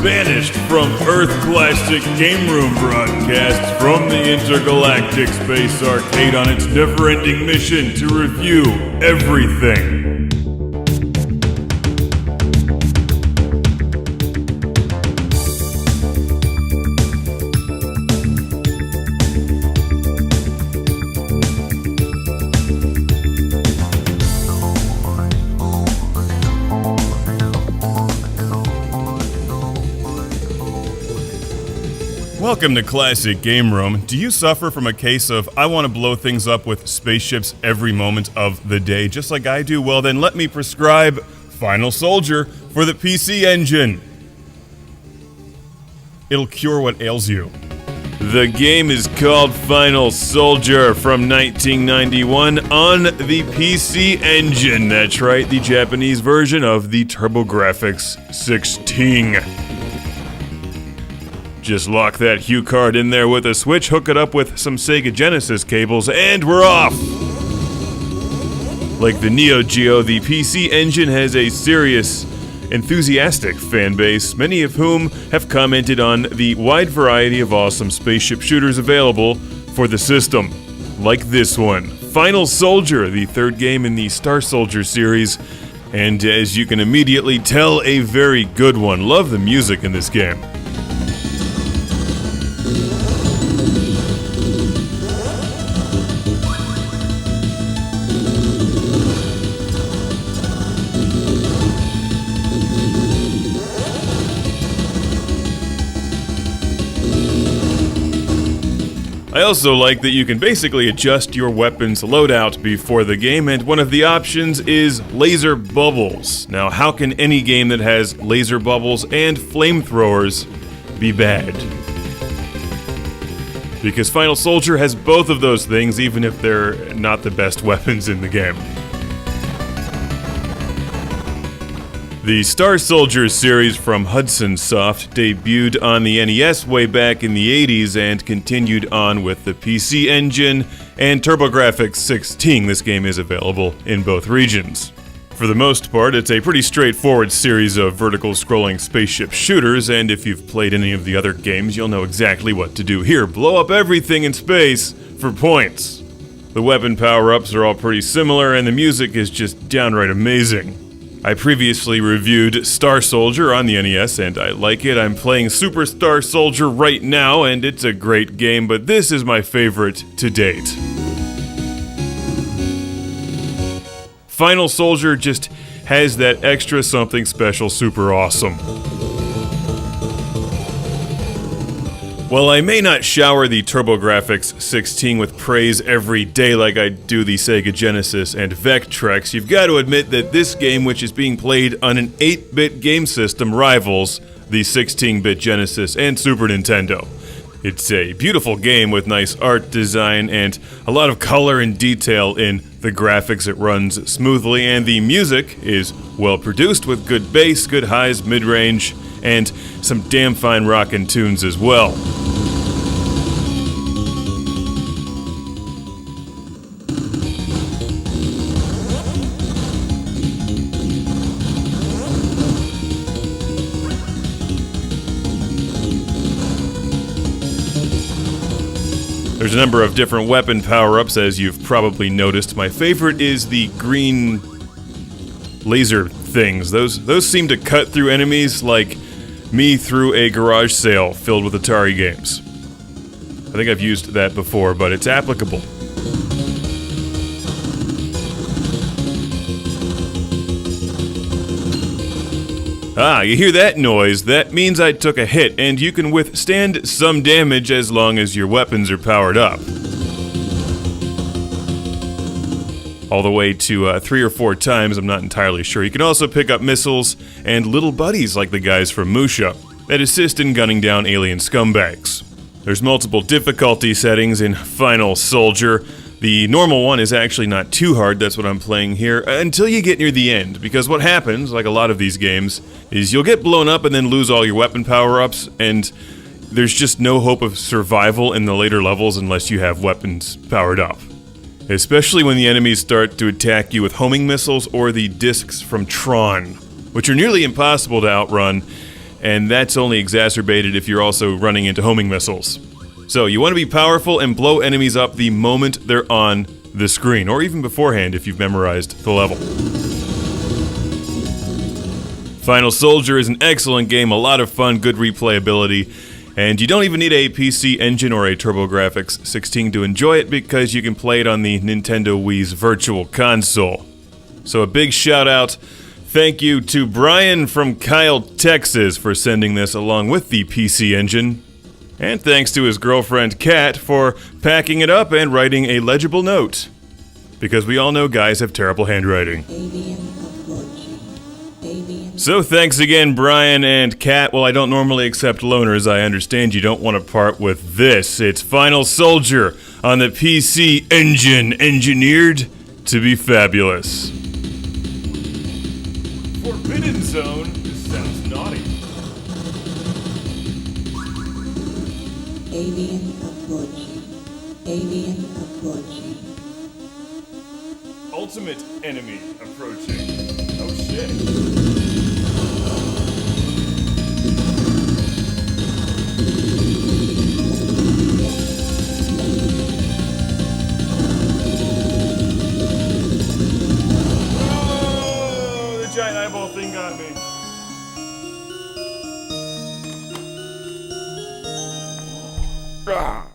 banished from Earth Classic Game Room broadcasts from the Intergalactic Space Arcade on its never-ending mission to review everything. Welcome to Classic Game Room. Do you suffer from a case of, I want to blow things up with spaceships every moment of the day, just like I do? Well, then let me prescribe Final Soldier for the PC Engine. It'll cure what ails you. The game is called Final Soldier from 1991 on the PC Engine. That's right, the Japanese version of the TurboGrafx 16. Just lock that Hue card in there with a switch, hook it up with some Sega Genesis cables, and we're off! Like the Neo Geo, the PC Engine has a serious, enthusiastic fan base, many of whom have commented on the wide variety of awesome spaceship shooters available for the system. Like this one, Final Soldier, the third game in the Star Soldier series, and as you can immediately tell, a very good one. Love the music in this game. I also like that you can basically adjust your weapon's loadout before the game, and one of the options is laser bubbles. Now, how can any game that has laser bubbles and flamethrowers be bad? Because Final Soldier has both of those things, even if they're not the best weapons in the game. The Star Soldier series from Hudson Soft debuted on the NES way back in the 80s and continued on with the PC Engine and TurboGrafx 16. This game is available in both regions. For the most part, it's a pretty straightforward series of vertical scrolling spaceship shooters, and if you've played any of the other games, you'll know exactly what to do here. Blow up everything in space for points. The weapon power-ups are all pretty similar, and the music is just downright amazing. I previously reviewed Star Soldier on the NES, and I like it. I'm playing Super Star Soldier right now, and it's a great game, but this is my favorite to date. Final Soldier just has that extra something special super awesome. While I may not shower the TurboGrafx 16 with praise every day like I do the Sega Genesis and Vectrex, you've got to admit that this game, which is being played on an 8-bit game system, rivals the 16-bit Genesis and Super Nintendo. It's a beautiful game with nice art design and a lot of color and detail in the graphics. It runs smoothly, and the music is well produced with good bass, good highs, mid-range, and some damn fine rockin' tunes as well. There's a number of different weapon power-ups, as you've probably noticed. My favorite is the green laser things. Those seem to cut through enemies like me through a garage sale filled with Atari games. I think I've used that before, but it's applicable. Ah, you hear that noise? That means I took a hit, and you can withstand some damage as long as your weapons are powered up. All the way to 3 or 4 times, I'm not entirely sure. You can also pick up missiles and little buddies like the guys from Musha that assist in gunning down alien scumbags. There's multiple difficulty settings in Final Soldier. The normal one is actually not too hard, that's what I'm playing here, until you get near the end, because what happens, like a lot of these games, is you'll get blown up and then lose all your weapon power-ups, and there's just no hope of survival in the later levels unless you have weapons powered up. Especially when the enemies start to attack you with homing missiles or the discs from Tron, which are nearly impossible to outrun, and that's only exacerbated if you're also running into homing missiles. So you want to be powerful and blow enemies up the moment they're on the screen, or even beforehand if you've memorized the level. Final Soldier is an excellent game, a lot of fun, good replayability, and you don't even need a PC Engine or a TurboGrafx 16 to enjoy it because you can play it on the Nintendo Wii's Virtual Console. So a big shout out, thank you to Brian from Kyle, Texas for sending this along with the PC Engine. And thanks to his girlfriend Kat for packing it up and writing a legible note. Because we all know guys have terrible handwriting. So thanks again, Brian and Kat. Well, I don't normally accept loaners. I understand you don't want to part with this. It's Final Soldier on the PC Engine, engineered to be fabulous. Forbidden Zone? This sounds naughty. Alien approaching. Alien approaching. Ultimate enemy approaching. Oh shit.